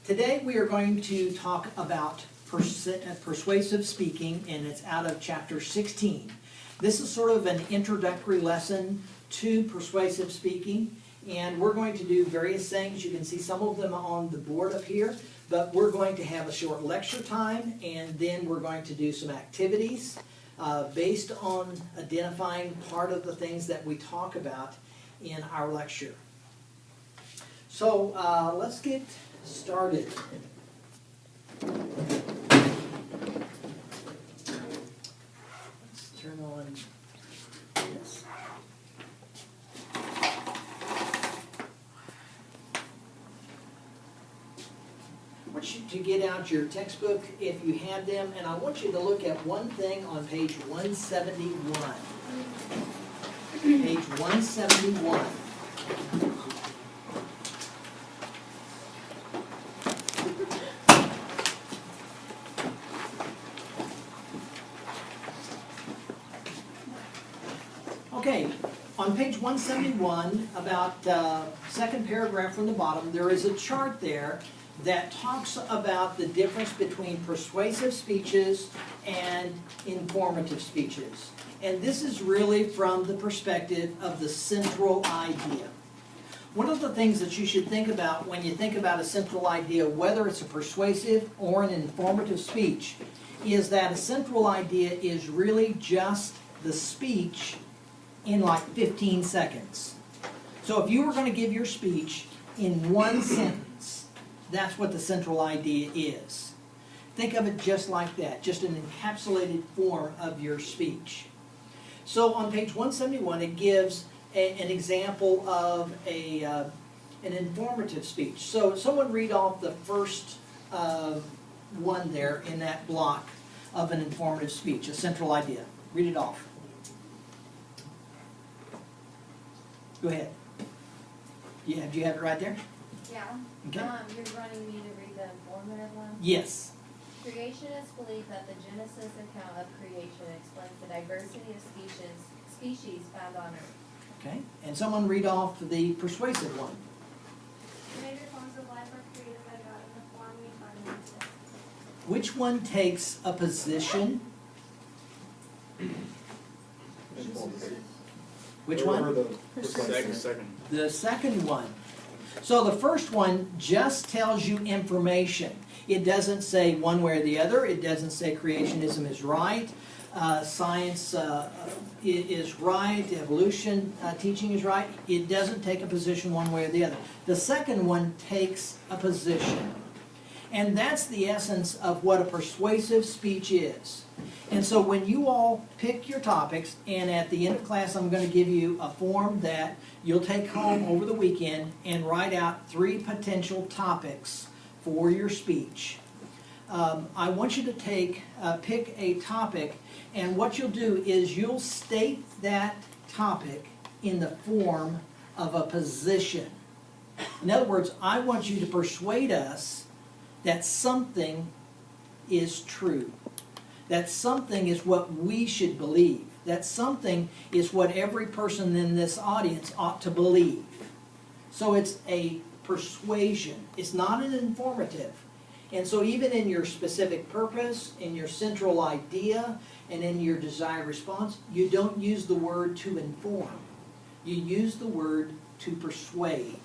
Today we are going to talk about persuasive speaking, and it's out of chapter 16. This is sort of an introductory lesson to persuasive speaking, and we're going to do various things. You can see some of them on the board up here, but we're going to have a short lecture time, and then we're going to do some activities based on identifying part of the things that we talk about in our lecture. So let's get started. Let's turn on this. I want you to get out your textbook if you have them, and I want you to look at one thing on page 171. Page 171. Okay, on page 171, about second paragraph from the bottom, there is a chart there that talks about the difference between persuasive speeches and informative speeches. And this is really from the perspective of the central idea. One of the things that you should think about when you think about a central idea, whether it's a persuasive or an informative speech, is that a central idea is really just the speech in like 15 seconds. So if you were going to give your speech in one sentence, that's what the central idea is. Think of it just like that, just an encapsulated form of your speech. So on page 171, it gives an example of an informative speech. So someone read off the first one there in that block of an informative speech, a central idea. Read it off. Go ahead. Yeah, do you have it right there? Yeah. Okay. You're wanting me to read the informative one? Yes. Creationists believe that the Genesis account of creation explains the diversity of species found on Earth. Okay. And someone read off the persuasive one. The major forms of life are created by God in the form we find in nature. Which one takes a position? Which one? Second. The second one. So the first one just tells you information. It doesn't say one way or the other. It doesn't say creationism is right, science is right, evolution teaching is right. It doesn't take a position one way or the other. The second one takes a position. And that's the essence of what a persuasive speech is. And so when you all pick your topics, and at the end of class I'm going to give you a form that you'll take home over the weekend and write out 3 potential topics for your speech. I want you to pick a topic, and what you'll do is you'll state that topic in the form of a position. In other words, I want you to persuade us that something is true. That something is what we should believe. That something is what every person in this audience ought to believe. So it's a persuasion. It's not an informative. And so even in your specific purpose, in your central idea, and in your desired response, you don't use the word to inform. You use the word to persuade.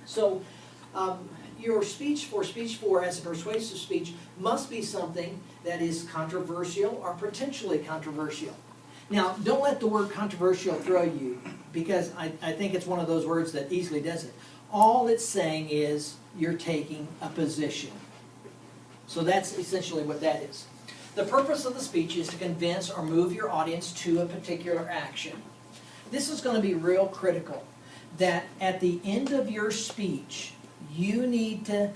So your speech for as a persuasive speech must be something that is controversial or potentially controversial. Now, don't let the word controversial throw you, because I think it's one of those words that easily does it. All it's saying is you're taking a position. So that's essentially what that is. The purpose of the speech is to convince or move your audience to a particular action. This is going to be real critical, that at the end of your speech, you need to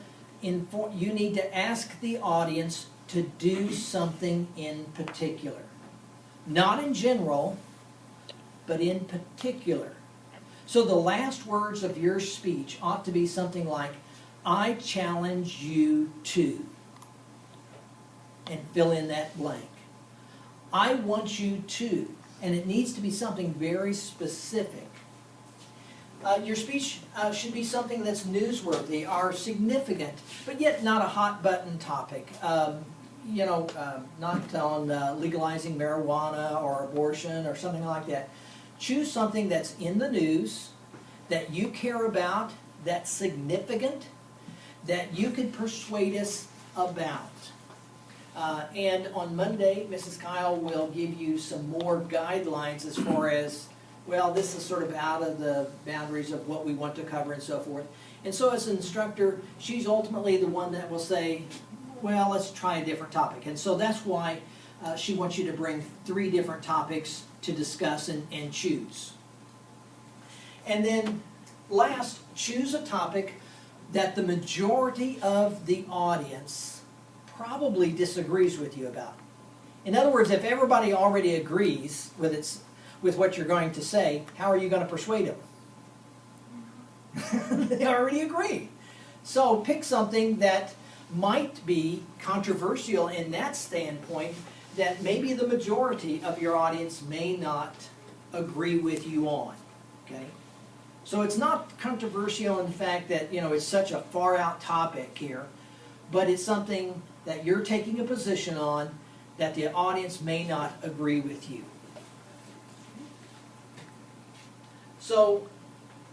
ask the audience to do something in particular. Not in general, but in particular. So the last words of your speech ought to be something like, I challenge you to, and fill in that blank. I want you to, and it needs to be something very specific. Your speech should be something that's newsworthy or significant, but yet not a hot button topic. Not on legalizing marijuana or abortion or something like that. Choose something that's in the news, that you care about, that's significant, that you could persuade us about. And on Monday, Mrs. Kyle will give you some more guidelines as far as, well, this is sort of out of the boundaries of what we want to cover and so forth. And so as an instructor, she's ultimately the one that will say, well, let's try a different topic. And so that's why she wants you to bring 3 different topics to discuss and choose. And then last, choose a topic that the majority of the audience probably disagrees with you about. In other words, if everybody already agrees with what you're going to say, how are you going to persuade them? They already agree. So pick something that might be controversial in that standpoint, that maybe the majority of your audience may not agree with you on. Okay? So it's not controversial in the fact that, it's such a far out topic here, but it's something that you're taking a position on that the audience may not agree with you. So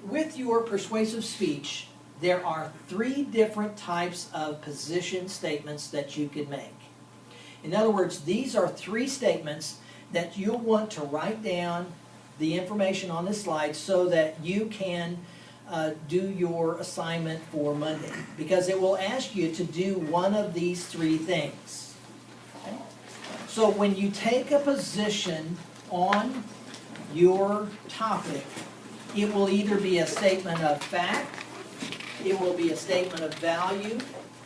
with your persuasive speech, there are 3 different types of position statements that you can make. In other words, these are 3 statements that you'll want to write down the information on this slide so that you can do your assignment for Monday. Because it will ask you to do one of these 3 things. Okay? So when you take a position on your topic, it will either be a statement of fact, it will be a statement of value,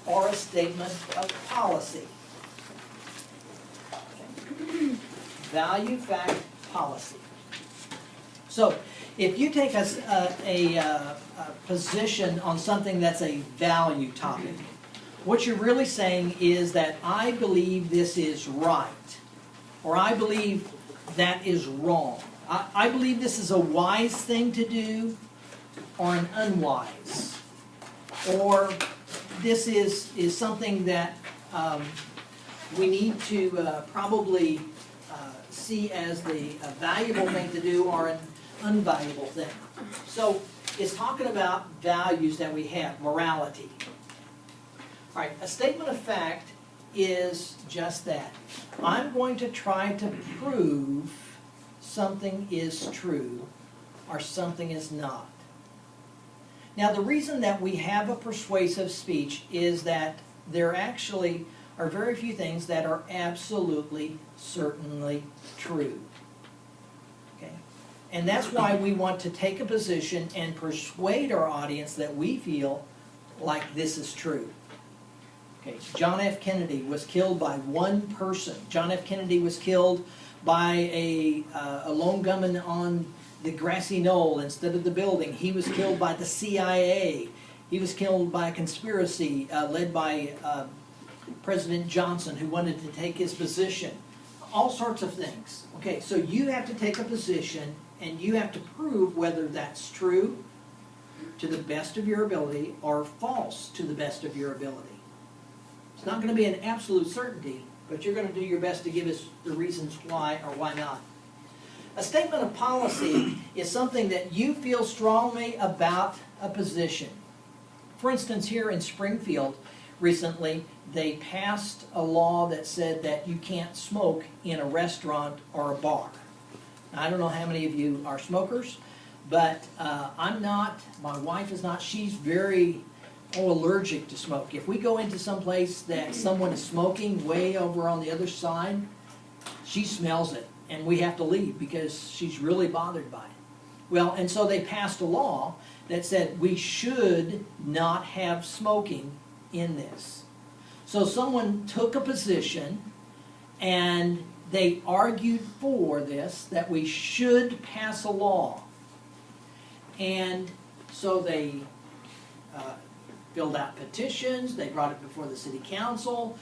or a statement of policy. Value, fact, policy. So, if you take a position on something that's a value topic, what you're really saying is that I believe this is right, or I believe that is wrong. I believe this is a wise thing to do, or an unwise. Or this is something that we need to probably see as a valuable thing to do, or an unvaluable thing. So it's talking about values that we have, morality. All right, a statement of fact is just that. I'm going to try to prove something is true or something is not. Now, the reason that we have a persuasive speech is that there actually are very few things that are absolutely, certainly true. Okay? And that's why we want to take a position and persuade our audience that we feel like this is true. Okay, John F. Kennedy was killed by one person. John F. Kennedy was killed by a lone gunman on the grassy knoll instead of the building. He was killed by the CIA. He was killed by a conspiracy led by President Johnson, who wanted to take his position. All sorts of things. Okay, so you have to take a position and you have to prove whether that's true to the best of your ability or false to the best of your ability. It's not going to be an absolute certainty, but you're going to do your best to give us the reasons why or why not. A statement of policy is something that you feel strongly about a position. For instance, here in Springfield recently, they passed a law that said that you can't smoke in a restaurant or a bar. Now, I don't know how many of you are smokers, but I'm not, my wife is not. She's very allergic to smoke. If we go into some place that someone is smoking way over on the other side, she smells it, and we have to leave because she's really bothered by it. Well, and so they passed a law that said we should not have smoking in this. So someone took a position and they argued for this, that we should pass a law. And so they filled out petitions, they brought it before the city council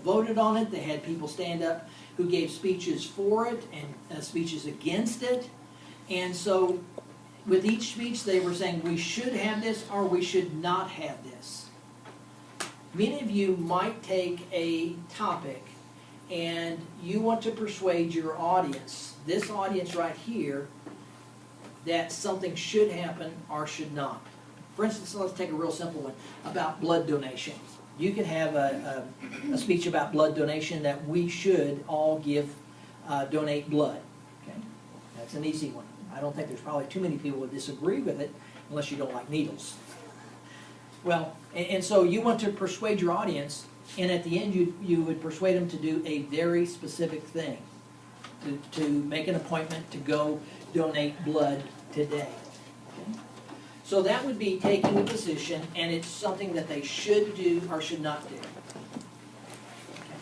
voted on it, they had people stand up who gave speeches for it and speeches against it. And so with each speech, they were saying we should have this or we should not have this. Many of you might take a topic and you want to persuade your audience, this audience right here, that something should happen or should not. For instance, let's take a real simple one about blood donation. You can have a speech about blood donation that we should all donate blood. Okay? That's an easy one. I don't think there's probably too many people who disagree with it unless you don't like needles. Well, and so you want to persuade your audience, and at the end you would persuade them to do a very specific thing, to make an appointment to go donate blood today. Okay? So that would be taking a position, and it's something that they should do or should not do. Okay.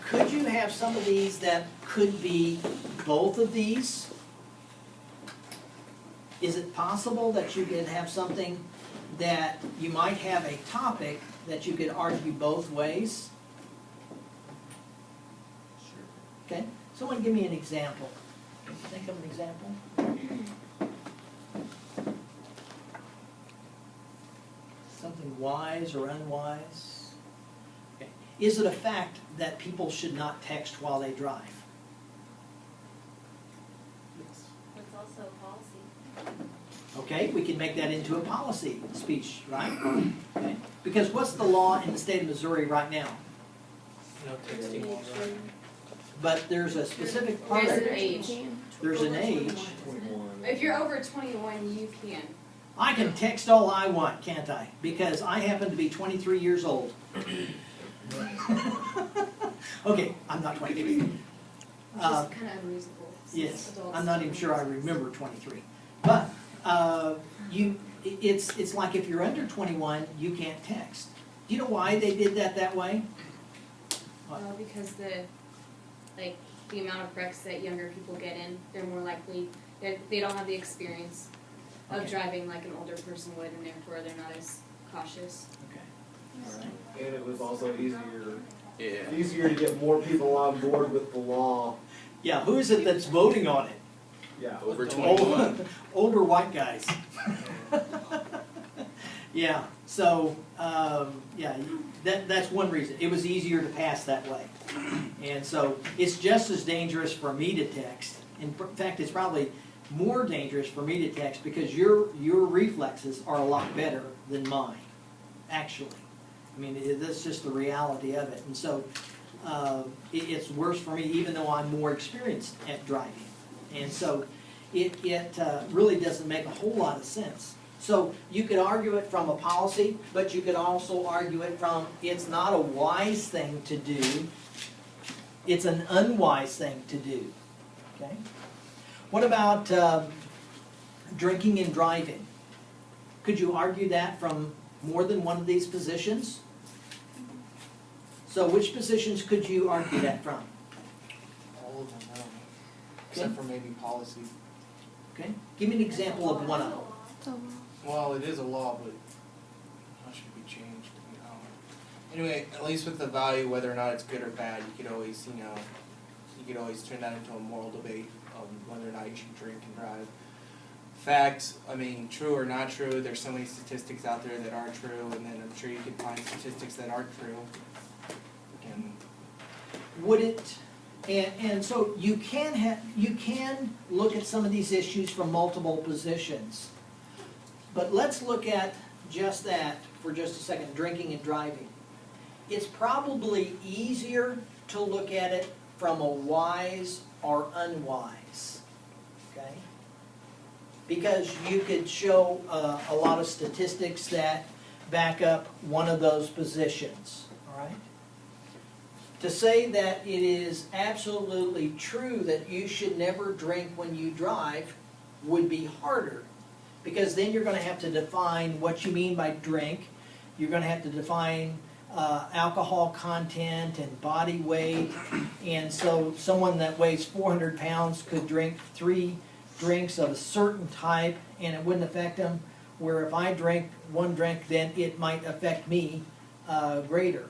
Could you have some of these that could be both of these? Is it possible that you could have something that you might have a topic that you could argue both ways? Sure. Okay, someone give me an example. Can you think of an example? Something wise or unwise? Okay. Is it a fact that people should not text while they drive? It's also a policy. Okay, we can make that into a policy speech, right? Okay. Because what's the law in the state of Missouri right now? No texting while driving. But there's a specific part of There's an it. age. There's an age. If you're over 21, you can. I can text all I want, can't I? Because I happen to be 23 years old. Okay, I'm not 23. Which is kind of unreasonable. Yes, Adults I'm not even sure I remember 23. But it's like if you're under 21, you can't text. Do you know why they did that way? Well, because the amount of wrecks that younger people get in, they're more likely, they don't have the experience of Okay. driving like an older person would, and therefore they're not as cautious. Okay. And it was also Yeah. easier to get more people on board with the law. Yeah, who is it that's voting on it? Yeah. Over 21. Older white guys. Yeah, so, yeah, that's one reason. It was easier to pass that way. And so it's just as dangerous for me to text. In fact, it's probably more dangerous for me to text because your reflexes are a lot better than mine, actually. I mean, that's just the reality of it. And so it's worse for me even though I'm more experienced at driving. And so it really doesn't make a whole lot of sense. So you could argue it from a policy, but you could also argue it from it's not a wise thing to do, it's an unwise thing to do. Okay? What about drinking and driving? Could you argue that from more than one of these positions? So which positions could you argue that from? All of them, no. Except for maybe policy. Okay? Give me an example of one of them. Well, it is a law, but how should it be changed? Anyway, at least with the value, whether or not it's good or bad, you could always, you could always turn that into a moral debate on whether or not you should drink and drive. Facts, I mean, true or not true, there's so many statistics out there that are true, and then I'm sure you can find statistics that aren't true. And Would it, and so you can look at some of these issues from multiple positions. But let's look at just that for just a second, drinking and driving. It's probably easier to look at it from a wise or unwise, okay? Because you could show a lot of statistics that back up one of those positions, all right? To say that it is absolutely true that you should never drink when you drive would be harder. Because then you're going to have to define what you mean by drink. You're going to have to define alcohol content and body weight. And so someone that weighs 400 pounds could drink 3 drinks of a certain type and it wouldn't affect them. Where if I drink 1 drink, then it might affect me greater.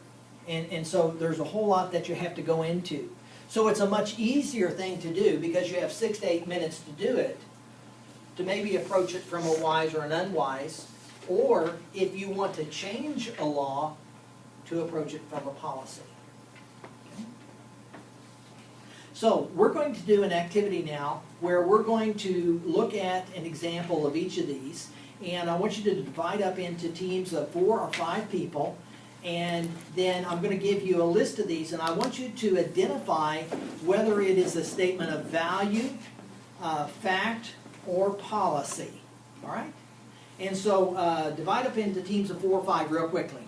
And so there's a whole lot that you have to go into. So it's a much easier thing to do because you have 6 to 8 minutes to do it, to maybe approach it from a wise or an unwise, or if you want to change a law, to approach it from a policy. Okay? So we're going to do an activity now where we're going to look at an example of each of these, and I want you to divide up into teams of 4 or 5 people, and then I'm going to give you a list of these, and I want you to identify whether it is a statement of value, fact, or policy. All right? And so divide up into teams of 4 or 5 real quickly.